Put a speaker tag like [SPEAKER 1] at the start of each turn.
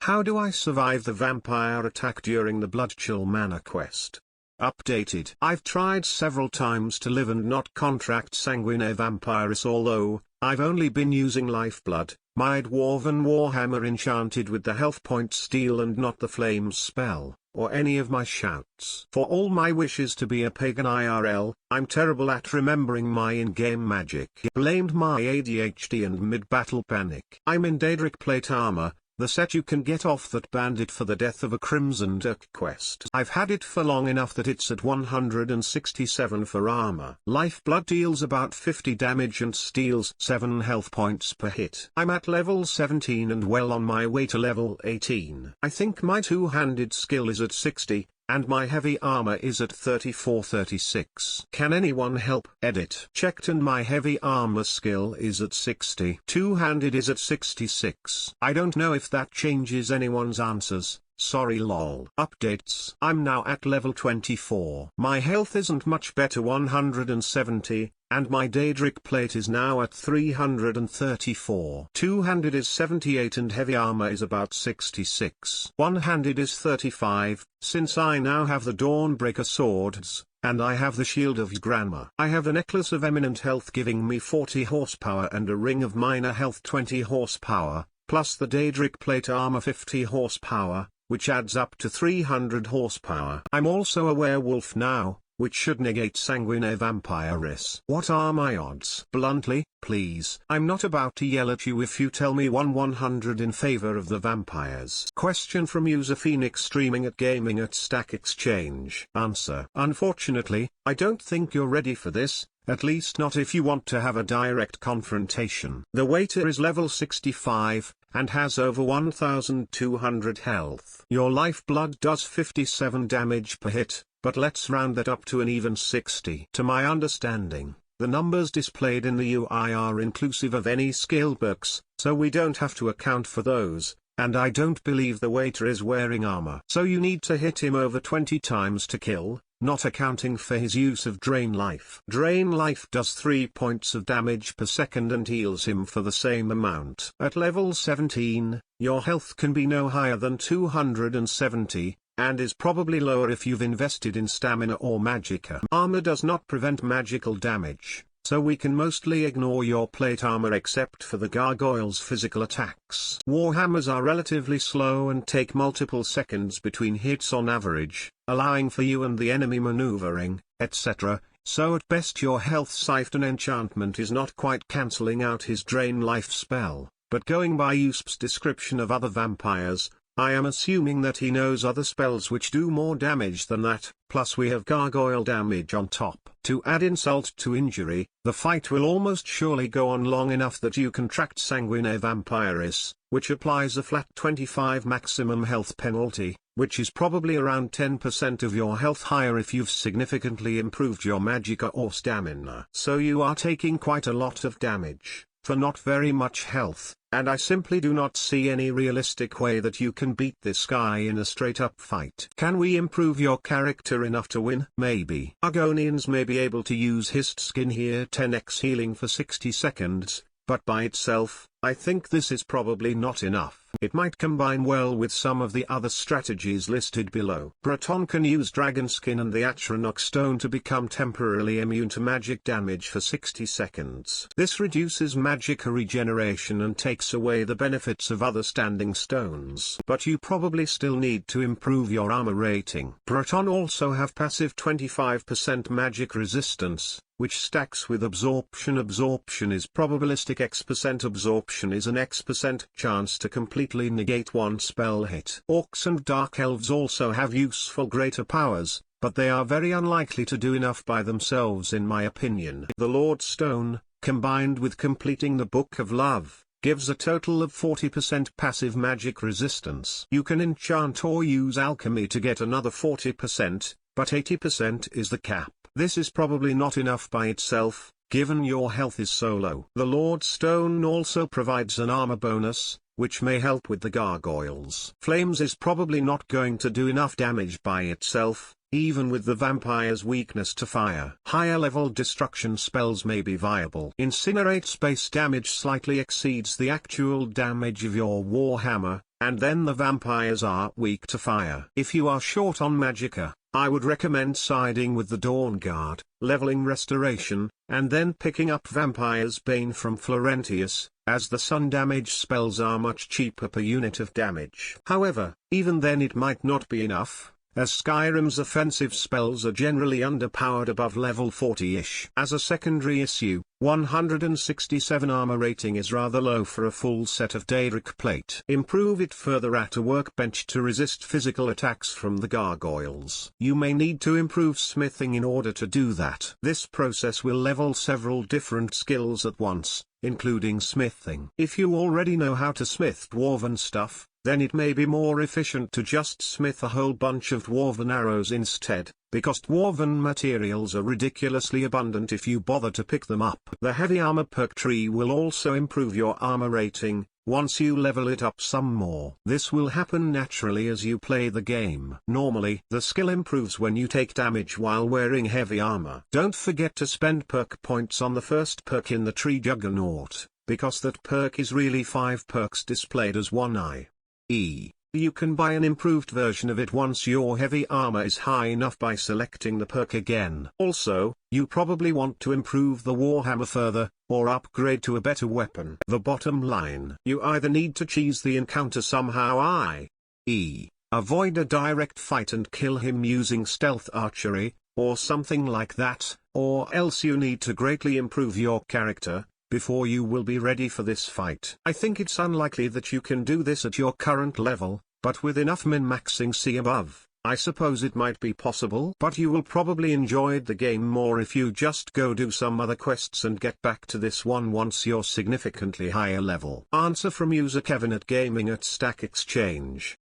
[SPEAKER 1] How do I survive the vampire attack during the Bloodchill Manor quest? Updated. I've tried several times to live and not contract Sanguinare Vampiris, although I've only been using Lifeblood, my dwarven warhammer enchanted with the health point steel and not the flames spell, or any of my shouts. For all my wishes to be a Pagan IRL, I'm terrible at remembering my in-game magic. Blamed my ADHD and mid-battle panic. I'm in daedric plate armor, the set you can get off that bandit for the death of a Crimson Dirk quest. I've had it for long enough that it's at 167 for armor. Lifeblood deals about 50 damage and steals 7 health points per hit. I'm at level 17 and well on my way to level 18. I think my two-handed skill is at 60, and my heavy armor is at 34-36. Can anyone help? Edit. Checked and my heavy armor skill is at 60. Two-handed is at 66. I don't know if that changes anyone's answers. Sorry lol. Updates. I'm now at level 24. My health isn't much better, 170, and my daedric plate is now at 334. Two-handed is 78 and heavy armor is about 66. One-handed is 35, since I now have the Dawnbreaker swords, and I have the Shield of Granma. I have a necklace of eminent health giving me 40 horsepower and a ring of minor health 20 horsepower, plus the daedric plate armor 50 horsepower, which adds up to 300 horsepower. I'm also a werewolf now, which should negate Sanguinare Vampiris. What are my odds? Bluntly, please. I'm not about to yell at you if you tell me 100 in favor of the vampires. Question from user Phoenix streaming at gaming at Stack Exchange. Answer. Unfortunately, I don't think you're ready for this. At least not if you want to have a direct confrontation. The waiter is level 65, and has over 1200 health. Your lifeblood does 57 damage per hit, but let's round that up to an even 60. To my understanding, the numbers displayed in the UI are inclusive of any skill perks, so we don't have to account for those, and I don't believe the waiter is wearing armor. So you need to hit him over 20 times to kill, not accounting for his use of Drain Life. Drain Life does 3 points of damage per second and heals him for the same amount. At level 17, your health can be no higher than 270, and is probably lower if you've invested in stamina or magicka. Armor does not prevent magical damage, so we can mostly ignore your plate armor except for the gargoyle's physical attacks. Warhammers are relatively slow and take multiple seconds between hits on average, allowing for you and the enemy maneuvering, etc., so at best your health siphon enchantment is not quite cancelling out his Drain Life spell, but going by Usp's description of other vampires, I am assuming that he knows other spells which do more damage than that, plus we have gargoyle damage on top. To add insult to injury, the fight will almost surely go on long enough that you contract Sanguinare Vampiris, which applies a flat 25 maximum health penalty, which is probably around 10% of your health higher if you've significantly improved your magicka or stamina. So you are taking quite a lot of damage, for not very much health, and I simply do not see any realistic way that you can beat this guy in a straight-up fight. Can we improve your character enough to win? Maybe. Argonians may be able to use his skin here 10x healing for 60 seconds, but by itself, I think this is probably not enough. It might combine well with some of the other strategies listed below. Breton can use dragon skin and the Atronach stone to become temporarily immune to magic damage for 60 seconds. This reduces magicka regeneration and takes away the benefits of other standing stones. But you probably still need to improve your armor rating. Breton also have passive 25% magic resistance, which stacks with absorption. Absorption is probabilistic. X% absorption is an X% chance to completely negate one spell hit. Orcs and dark elves also have useful greater powers, but they are very unlikely to do enough by themselves in my opinion. The Lord Stone, combined with completing the Book of Love, gives a total of 40% passive magic resistance. You can enchant or use alchemy to get another 40%, but 80% is the cap. This is probably not enough by itself, given your health is so low. The Lord Stone also provides an armor bonus, which may help with the gargoyles. Flames is probably not going to do enough damage by itself, even with the vampire's weakness to fire. Higher level destruction spells may be viable. Incinerate's base damage slightly exceeds the actual damage of your warhammer, and then the vampires are weak to fire. If you are short on magicka, I would recommend siding with the Dawn Guard, leveling Restoration, and then picking up Vampire's Bane from Florentius, as the sun damage spells are much cheaper per unit of damage. However, even then it might not be enough, as Skyrim's offensive spells are generally underpowered above level 40-ish. As a secondary issue, 167 armor rating is rather low for a full set of daedric plate. Improve it further at a workbench to resist physical attacks from the gargoyles. You may need to improve smithing in order to do that. This process will level several different skills at once, including smithing. If you already know how to smith dwarven stuff, then it may be more efficient to just smith a whole bunch of dwarven arrows instead, because dwarven materials are ridiculously abundant if you bother to pick them up. The heavy armor perk tree will also improve your armor rating, once you level it up some more. This will happen naturally as you play the game. Normally, the skill improves when you take damage while wearing heavy armor. Don't forget to spend perk points on the first perk in the tree Juggernaut, because that perk is really 5 perks displayed as one eye. You can buy an improved version of it once your heavy armor is high enough by selecting the perk again. Also, you probably want to improve the warhammer further, or upgrade to a better weapon. The bottom line: you either need to cheese the encounter somehow, i.e., avoid a direct fight and kill him using stealth archery, or something like that, or else you need to greatly improve your character before you will be ready for this fight. I think it's unlikely that you can do this at your current level, but with enough min-maxing C above, I suppose it might be possible. But you will probably enjoy the game more if you just go do some other quests and get back to this one once you're significantly higher level. Answer from user Kevin at Gaming at Stack Exchange.